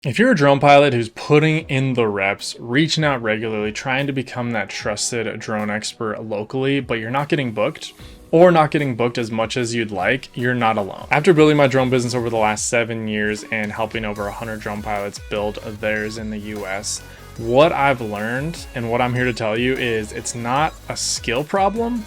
If you're a drone pilot who's putting in the reps, reaching out regularly, trying to become that trusted drone expert locally, but you're not getting booked or not getting booked as much as you'd like, you're not alone. After building my drone business over the last 7 years and helping over 100 drone pilots build theirs in the US, what I've learned and what I'm here to tell you is it's not a skill problem.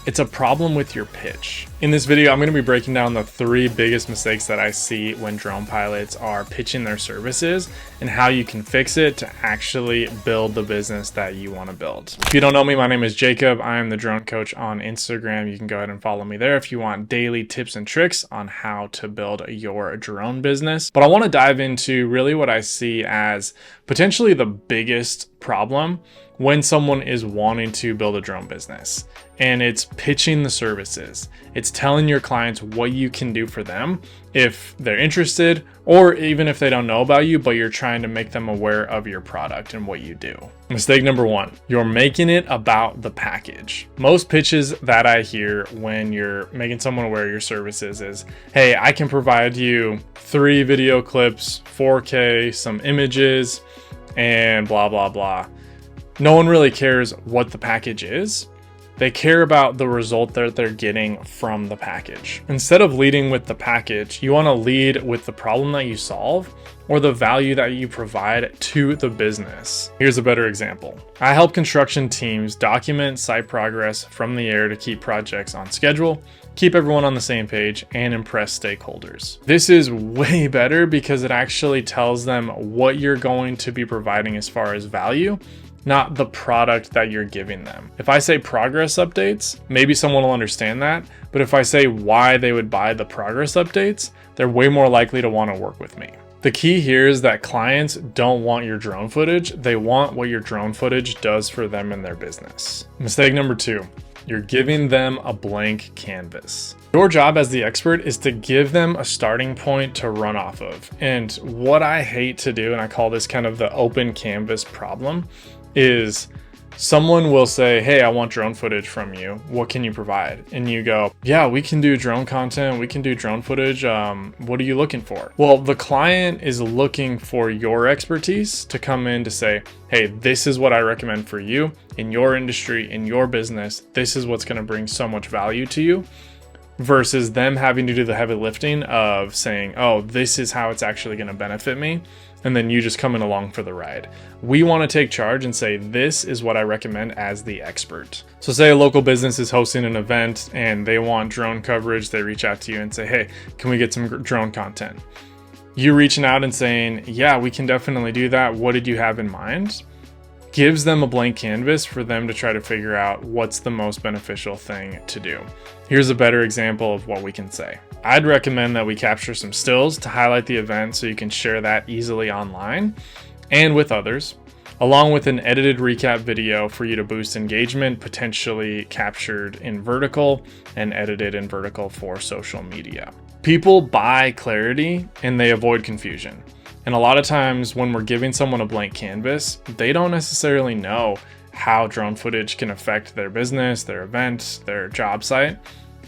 It's a problem with your pitch. In this video, I'm going to be breaking down the 3 biggest mistakes that I see when drone pilots are pitching their services and how you can fix it to actually build the business that you want to build. If you don't know me, my name is Jacob. I am the drone coach on Instagram. You can go ahead and follow me there if you want daily tips and tricks on how to build your drone business. But I want to dive into really what I see as potentially the biggest problem when someone is wanting to build a drone business. And it's pitching the services. It's telling your clients what you can do for them if they're interested, or even if they don't know about you, but you're trying to make them aware of your product and what you do. Mistake number 1, you're making it about the package. Most pitches that I hear when you're making someone aware of your services is, hey, I can provide you 3 video clips, 4K, some images, and blah, blah, blah. No one really cares what the package is. They care about the result that they're getting from the package. Instead of leading with the package, you want to lead with the problem that you solve or the value that you provide to the business. Here's a better example. I help construction teams document site progress from the air to keep projects on schedule, keep everyone on the same page, and impress stakeholders. This is way better because it actually tells them what you're going to be providing as far as value, not the product that you're giving them. If I say progress updates, maybe someone will understand that, but if I say why they would buy the progress updates, they're way more likely to want to work with me. The key here is that clients don't want your drone footage, they want what your drone footage does for them and their business. Mistake number 2, you're giving them a blank canvas. Your job as the expert is to give them a starting point to run off of. And what I hate to do, and I call this kind of the open canvas problem, is someone will say, hey, I want drone footage from you. What can you provide? And you go, yeah, we can do drone content. We can do drone footage. What are you looking for? Well, the client is looking for your expertise to come in to say, hey, this is what I recommend for you in your industry, in your business. This is what's going to bring so much value to you, versus them having to do the heavy lifting of saying, oh, this is how it's actually going to benefit me. And then you just coming along for the ride. We want to take charge and say, this is what I recommend as the expert. So say a local business is hosting an event and they want drone coverage. They reach out to you and say, hey, can we get some drone content? You reaching out and saying, yeah, we can definitely do that. What did you have in mind? Gives them a blank canvas for them to try to figure out what's the most beneficial thing to do. Here's a better example of what we can say. I'd recommend that we capture some stills to highlight the event so you can share that easily online and with others, along with an edited recap video for you to boost engagement, potentially captured in vertical and edited in vertical for social media. People buy clarity and they avoid confusion. And a lot of times when we're giving someone a blank canvas, they don't necessarily know how drone footage can affect their business, their event, their job site.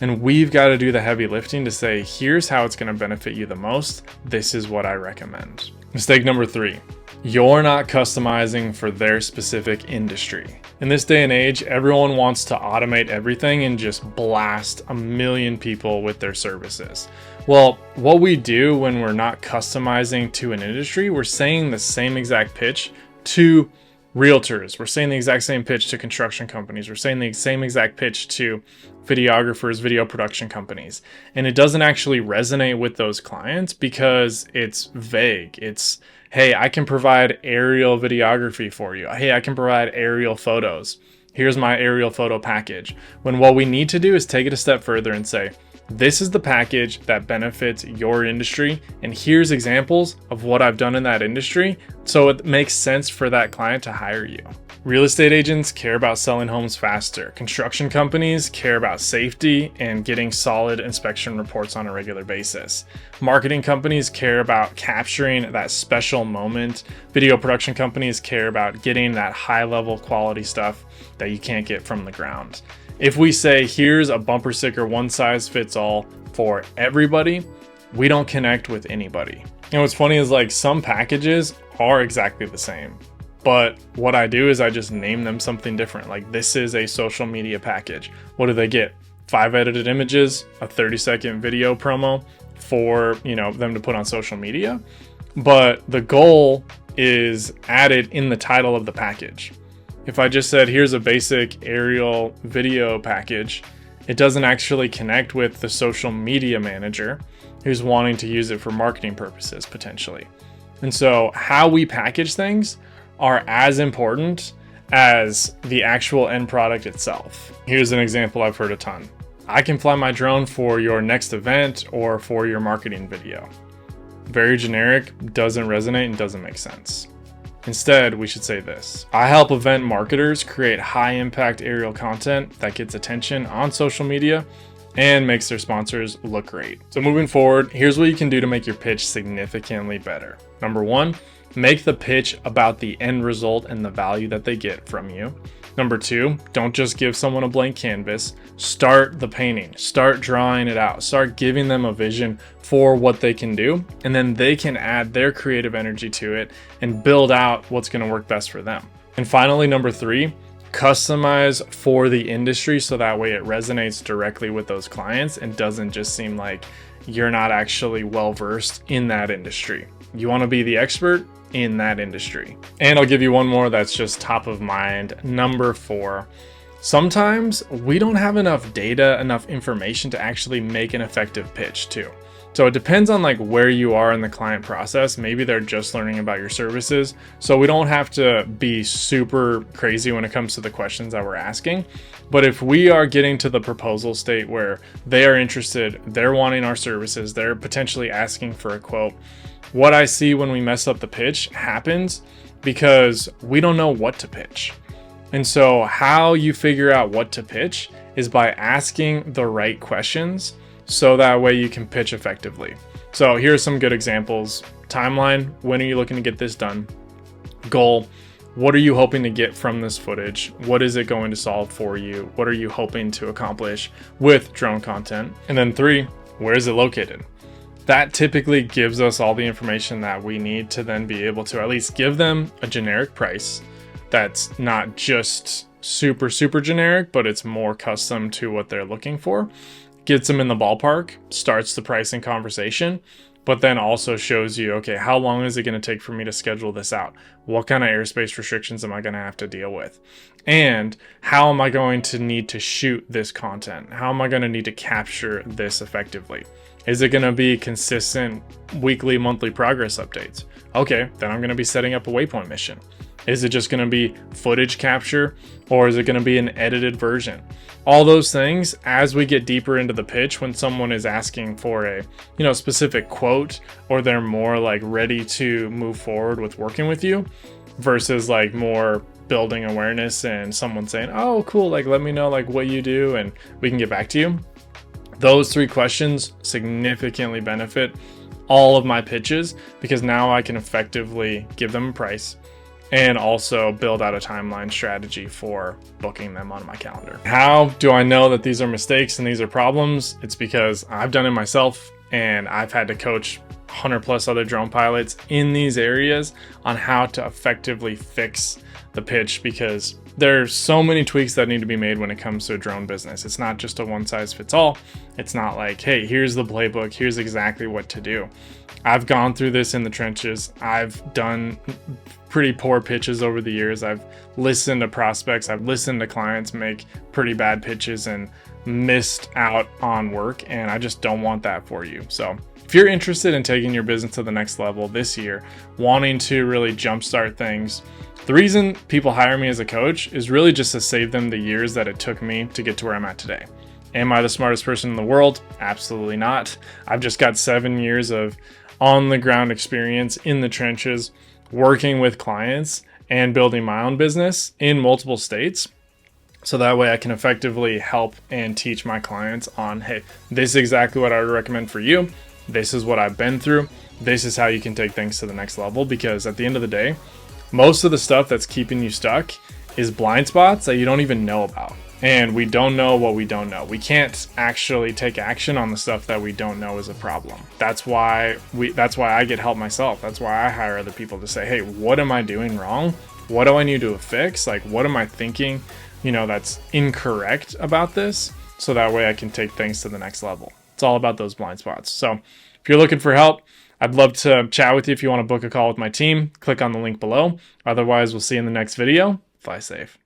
And we've got to do the heavy lifting to say, here's how it's going to benefit you the most. This is what I recommend. Mistake number 3, you're not customizing for their specific industry. In this day and age, everyone wants to automate everything and just blast a million people with their services. Well, what we do when we're not customizing to an industry, we're saying the same exact pitch to realtors. We're saying the exact same pitch to construction companies. We're saying the same exact pitch to videographers, video production companies. And it doesn't actually resonate with those clients because it's vague. It's, hey, I can provide aerial videography for you. Hey, I can provide aerial photos. Here's my aerial photo package. When what we need to do is take it a step further and say, this is the package that benefits your industry, and here's examples of what I've done in that industry, so it makes sense for that client to hire you. Real estate agents care about selling homes faster. Construction companies care about safety and getting solid inspection reports on a regular basis. Marketing companies care about capturing that special moment. Video production companies care about getting that high-level quality stuff that you can't get from the ground. If we say, here's a bumper sticker, one size fits all for everybody, we don't connect with anybody. And what's funny is like some packages are exactly the same, but what I do is I just name them something different. Like this is a social media package. What do they get? 5 edited images, a 30-second video promo for, them to put on social media. But the goal is added in the title of the package. If I just said, here's a basic aerial video package, it doesn't actually connect with the social media manager who's wanting to use it for marketing purposes, potentially. And so how we package things are as important as the actual end product itself. Here's an example I've heard a ton. I can fly my drone for your next event or for your marketing video. Very generic, doesn't resonate, and doesn't make sense. Instead, we should say this. I help event marketers create high impact aerial content that gets attention on social media and makes their sponsors look great. So moving forward, here's what you can do to make your pitch significantly better. Number 1, make the pitch about the end result and the value that they get from you. Number 2, don't just give someone a blank canvas. Start the painting, start drawing it out, start giving them a vision for what they can do, and then they can add their creative energy to it and build out what's going to work best for them. And finally, number 3, customize for the industry so that way it resonates directly with those clients and doesn't just seem like you're not actually well versed in that industry. You want to be the expert in that industry. And I'll give you one more that's just top of mind. Number 4, sometimes we don't have enough data, enough information to actually make an effective pitch too. So it depends on like where you are in the client process. Maybe they're just learning about your services. So we don't have to be super crazy when it comes to the questions that we're asking. But if we are getting to the proposal state where they are interested, they're wanting our services, they're potentially asking for a quote, what I see when we mess up the pitch happens because we don't know what to pitch. And so how you figure out what to pitch is by asking the right questions so that way you can pitch effectively. So here are some good examples. Timeline, when are you looking to get this done? Goal, what are you hoping to get from this footage? What is it going to solve for you? What are you hoping to accomplish with drone content? And then 3, where is it located? That typically gives us all the information that we need to then be able to at least give them a generic price that's not just super generic, but it's more custom to what they're looking for. Gets them in the ballpark, starts the pricing conversation, but then also shows you, okay, how long is it going to take for me to schedule this out? What kind of airspace restrictions am I going to have to deal with? And how am I going to need to shoot this content? How am I going to need to capture this effectively? Is it going to be consistent weekly, monthly progress updates? Okay, then I'm going to be setting up a waypoint mission. Is it just going to be footage capture or is it going to be an edited version? All those things, as we get deeper into the pitch, when someone is asking for a specific quote or they're more like ready to move forward with working with you versus like more building awareness and someone saying, oh, cool, like let me know like what you do and we can get back to you. Those 3 questions significantly benefit all of my pitches because now I can effectively give them a price and also build out a timeline strategy for booking them on my calendar. How do I know that these are mistakes and these are problems? It's because I've done it myself and I've had to coach 100+ other drone pilots in these areas on how to effectively fix the pitch because there's so many tweaks that need to be made when it comes to a drone business. It's not just a one size fits all. It's not like, hey, here's the playbook, here's exactly what to do. I've gone through this in the trenches. I've done pretty poor pitches over the years. I've listened to prospects, I've listened to clients make pretty bad pitches and missed out on work, and I just don't want that for you. So if you're interested in taking your business to the next level this year, wanting to really jumpstart things, the reason people hire me as a coach is really just to save them the years that it took me to get to where I'm at today. Am I the smartest person in the world? Absolutely not. I've just got 7 years of on-the-ground experience in the trenches, working with clients and building my own business in multiple states. So that way I can effectively help and teach my clients on, hey, this is exactly what I would recommend for you. This is what I've been through. This is how you can take things to the next level. Because at the end of the day, most of the stuff that's keeping you stuck is blind spots that you don't even know about. And we don't know what we don't know. We can't actually take action on the stuff that we don't know is a problem. That's why I get help myself. That's why I hire other people to say, hey, what am I doing wrong? What do I need to fix? Like, what am I thinking, that's incorrect about this? So that way I can take things to the next level. It's all about those blind spots. So if you're looking for help, I'd love to chat with you. If you want to book a call with my team, click on the link below. Otherwise, we'll see you in the next video. Fly safe.